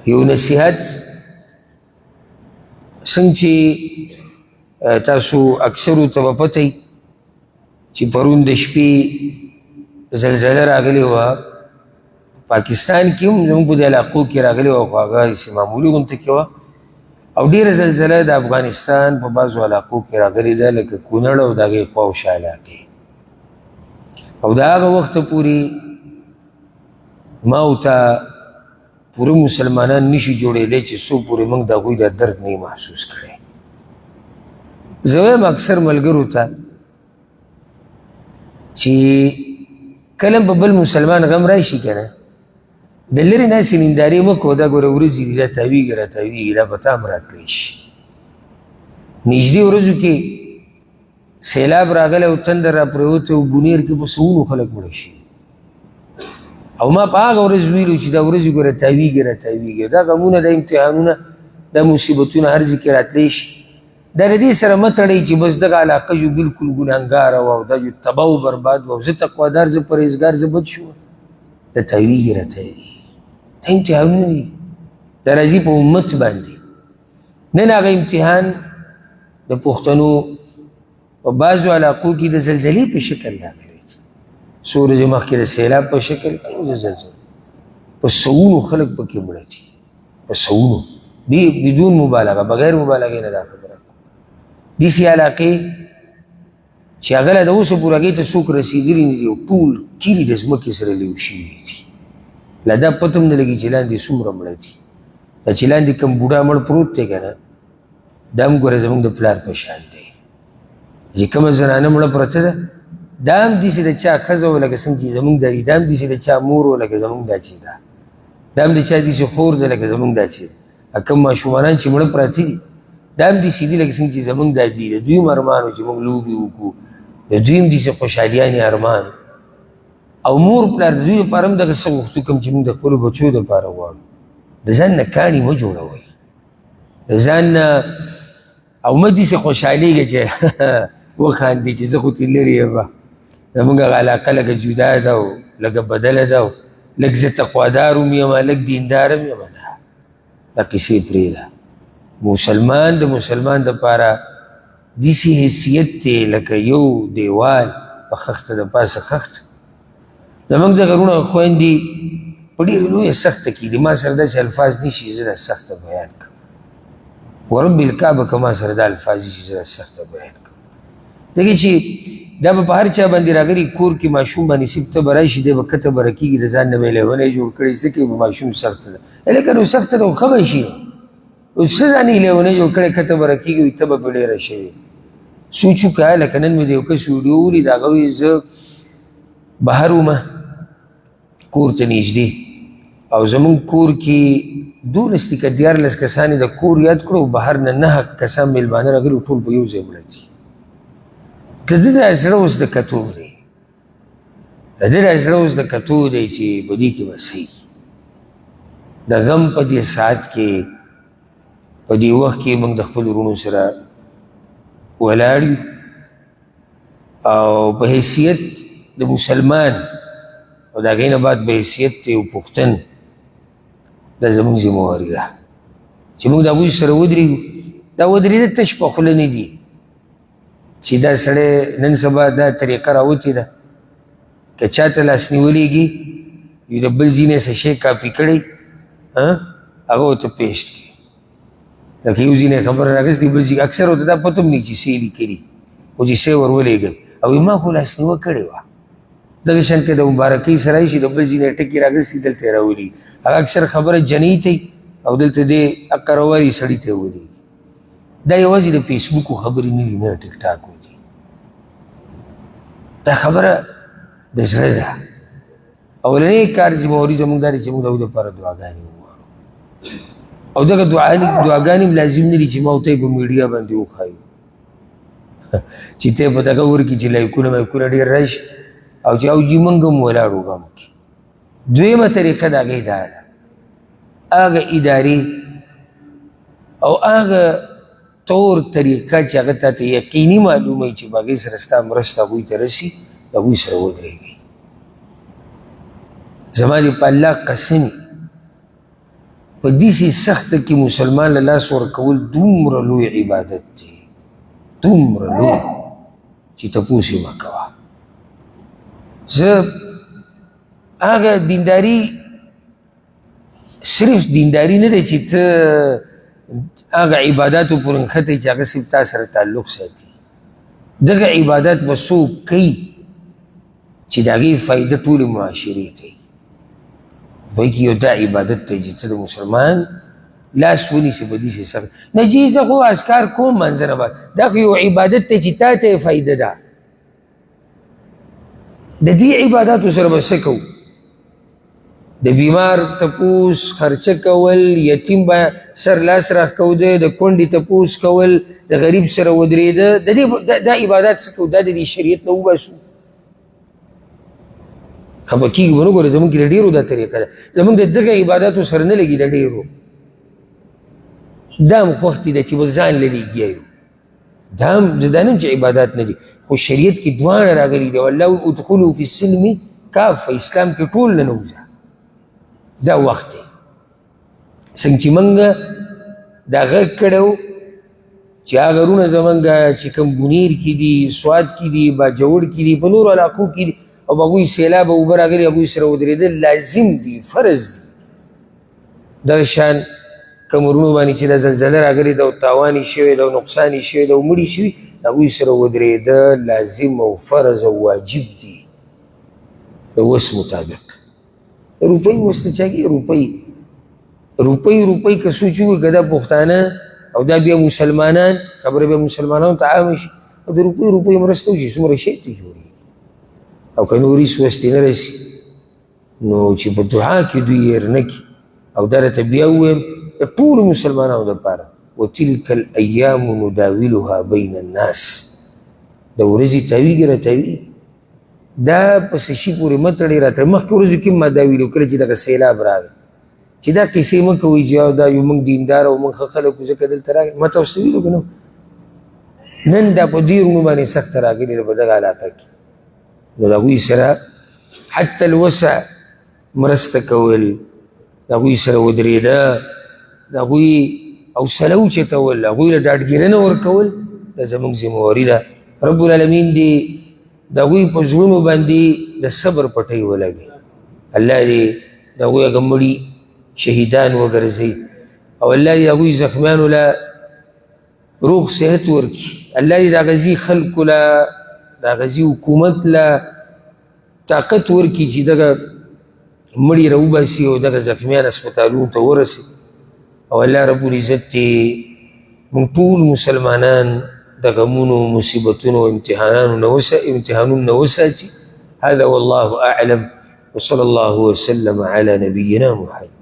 یو نصیحت څنګه چې تاسو اکثرو ته به پته وي چې پرون د شپې زلزله راغلې وه پاکستان کې هم زموږ په دې علاقو کې راغلې وه خو هغه هسې معمولي غونته کې وه او ډېره زلزله د افغانستان په بعضو علاقو کې راغلې ده لکه کونړ او د هغې خوا او شا علاقې او د هغه وخته پورې ما ورته پوره مسلمانان نشي جوړېدی چې څو پورې موږ د هغوی دا درد نه محسوس کړی زه وایم اکثر ملګرو ته چې کله په بل مسلمان غم راشي که نه د لرې ناسې نیندارې مه کوه دا ګوره ورځې دي دا تاویږي راتاویږي دا به تا هم راتلی شي نږدې ورځو کې سیلاب راغلی او تندر را پرېوتی او بونیر کې په سوونو خلک مړه شي او ما په هغه ورځ ویلو چې دا ورځې ګوره تاویږي راتاویږي دا غمونه دا امتحانونه دا مصیبتونه هر ځای کې راتلی شي دا د دې سره مه تړئ چې بس دغه علاقه جو بلکل ګناهګاره وه او دا جو تباه و برباد وه او زه تقوادار زه پرهیزګار زه بد شوم دا تاویږي راتاویږي دا امتحانونه دي دا راځي په امت باندې نن هغه امتحان د پښتنو په بعضو علاقو کې د زلزلې په شکل راغلی څو ورځې مخکې د سیلاب په شکل کې او د زلزلې په سوونو خلک پکې مړه دي په سوونو بدون مبالغه بغیر مبالغې نه دا خبره داسې علاقې چې هغه لا د اوسه پورې هغې ته څوک رسېدلي نه دي او ټول کلي د ځمکې سره لیو شوي دي لا دا پته هم نه لګي چې لاندې څومره مړه دي دا چې لاندې کوم بوډا مړ پروت دی که نه دا هم ګوره زموږ د پلار په شان دی چې کومه زنانه مړه پرته ده دا هم داسې د چا ښځه وه لکه څنګه چې زموږ دا دي دا هم داسې د چا مور وه لکه زموږ دا چې ده دا هم د چا داسې خور ده لکه زموږ دا چې ده کوم ماشومانان چې مړه پراته دي دا هم داسې دي لکه څنګه چې زموږ دا دي د دوی هم ارمان و چې موږ لوبې وکړو د دوی هم داسې خوشحالیانې ارمان او مور پلار د دوی لپاره هم دغه څه غوښتو کوم چې موږ د خپلو بچو دپاره غواړو د ځان نه کاڼي مه جوړوئ د ځان نه او مه داسې خوشحالېږه چې وخاندې چې زه خو ترې لرې یم زموږ هغه علاقه لږه جدا ده او لږه بدله ده او لږ زه تقوادار هم یم لږ دیندار هم یم نه دا کیسې پرېږده مسلمان د مسلمان دپاره داسې حیثیت دی لکه یو دیوال په خښته د پاسه خښته زموږ د غرونه خویندې په ډېرې لویه سخته کې دي ما سره داسې الفاظ نشي زه دا سخته بیان کړم ورب الکعبه که ما سره دا الفاظ نشي زه دا سخته بیان کړم دغې چې دا به په هر چا باندې راغلي کور کې ماشوم باندې صرف ته به راشي دی به کته به رکېږي د ځان نه به یې لیونی جوړ کړی ځکه به ماشوم سخته ده لکه نو سخته ده خو ښه به شي اوس څه ځان یې لیونی جوړ کړی کته به رکېږي وي ته به پې ډېره شوې سوچ وکړه لکه نن مې د یو کس ویډیو ولید هغه وایي زه بهر ومه کور ته نږدې او زموږ کور کې 12 که 14 کسان د کور یاد کړو بهر نه 9 کسان میلمانه راغلي ټول په یو ځای مړه دي د ده دا زړه اوس د کتو دی د ده دا زړه اوس د کتو دی چې په دې کې به څه د غم په دې ساعت کې په دې وخت کې موږ د خپلو وروڼو سره ولاړ یو او په حیثیت د مسلمان او د هغې نه بعد په حیثیت د یو پښتن دا زموږ ذمهواري ده چې موږ د هغوی سره ودرېږو دا ودرېده تش په خوله نه دي چې دا سړی نن سبا دا طریقه راوتې ده که چاته لاس نیولېږي یو د بل ځای نه څه شی کاپي کړی هغه ورته پیسټ کړي لکه یو ځای نه خبره راغستې بل ځای اکثر ورته دا پته هم نه چې څه یې لیکلي خو چې څه یې ور ولېږل او ما خو لاس نیوه کړې وه دغه شان که د مبارکۍ سره شي د بل ځای نه ټکي راغستې دلته یې راولي هغه اکثر خبره جنۍ ته او دلته دې اقه رواري سړي ته یې ولېږي دا یوازې د فیسبوکو خبرې نه دي نه ټیک ټاکو دي دا خبره د زړه ده اولنی کار ذمهواري زموږ دا دی چې موږ د هغوی دپاره دعاګانې وغواړو او دغه دعاګانې هم لازم نه دي چې ما ورته یې په میډیا باندې وښایو چې ته یې په دغه ورکړي چې لایکونه مایکونه ډېر راشي او چې او جي موږ هم ولاړو غم کې دویمه طریقه د هغې دا ده هغه ادارې او هغه طور طریقه چې هغه تا ته یقیني معلومه وي چې په هغې سره ستا مرسته هغوی ته رسي د هغوی سره ودرېږئ زما دې په الله قسم په داسې سخته کې مسلمان له لاس ورکول دومره لوی عبادت دی، دومره لوی چې تپوس یې مه کوه. زه هغه دینداري صرف دینداري نه دی چې ته هغه عباداتو پورې نښتی چې هغه صرف تا سره تعلق ساتي. دغه عبادت به څوک کوي چې د هغې فایده ټولې معاشرې ته وي. وایي که یو دا عبادت دی چې ته د مسلمان لاس ونیسې په داسې سخت نه چې زه خو اذکار کوم منځه نه بعد، دا خو یو عبادت دی چې تا ته یې فایده ده. د دې عباداتو سره به څه کوو؟ د بیمار تپوس، خرچه کول، یتیم به سر لاس راښکوده، د کونډې تپوس کول، د غریب سره ودرېده، دا عبادات څه کوو؟ دا د دې شریعت نه وباسو. خفه کېږي به نه ګوره زمونږ کې د ډېرو دا طریقه ده، زمونږ د دغه عباداتو سره نه لګي د ډېرو. دا هم خوښ دی چې به ځان له لګیا یو، دا هم زه دا نه چې عبادات نه دي، خو شریعت کې دواړه راغلي دي. والله ادخلوا فی السلم کافه، اسلام کې ټول ننوځه. دا وخت دی څنګه چې موږ دا غږ کړی چې هغه غرونه زمونږ چې کوم بونیر کې دي، سوات کې دي، باجوړ کې دي، په نورو علاقو کې دي، او په هغوی سیلاب اوبه راغلي، هغوی سره ودرېدل لازم دي، فرض دي. دغه شان کوم غرونو باندې چې دا زلزله راغلې ده او تاوان یې شوی ده او نقصان یې شوی ده او مړي شوي، هغوی سره ودرېده لازم او فرض او واجب دي د وس مطابق. روپۍ وس ته چا کېږي؟ روپۍ که سوچ وکړي که دا پښتانه او دا بیا مسلمانان، خبره بیا مسلمانانو ته عامه شي او د روپۍ مرسته وشي، څومره شی ته جوړېږي. او که نورې سوستې نه رسي نو چې په دعا کې دوی هېر نه کړي. او دا راته بیا ووایم د ټولو مسلمانانو دپاره، وتلک الایام نداولها بین الناس، د ورځې تاویږي راتاویږي. دا په څه شي پورې مه تړئ، راته مخکې ورځو کې ما دا ویلي کله چې دغه سیلاب راغی چې دا قصې مه کوئ چې دا یو موږ دیندار او موږ ښه خلک وو ځکه دلته راغی. ما تاسو ته ویلو که نه؟ نن دا په دې غرونو باندې سخته راغلې ده په دغه علاقه کې، نو د هغوی سره حتی الوسع مرسته کول، د هغوی سره ودرېده، د هغوی حوصله اوچتول، هغوی له ډاډګیرنه ورکول دا زموږ ذمهواري ده. رب العالمین دې د هغوی په زړونو باندې د صبر پټۍ ولګي. الله دې د هغوی هغه مړي شهیدان وګرځوي، او الله دې د هغوی زخمیانو له روغ صحت ورکړي. الله دې د غزي خلکو له، د غزي حکومت له طاقت ورکړي چې دغه مړي راوباسي او دغه زخمیان هسپتالونو ته ورسي. او الله رب العزت دې موږ ټول مسلمانان د غمونو، مصیبتونو، امتحانونو نه وساتي. هذا والله أعلم، وصلى الله وسلم على نبينا محمد.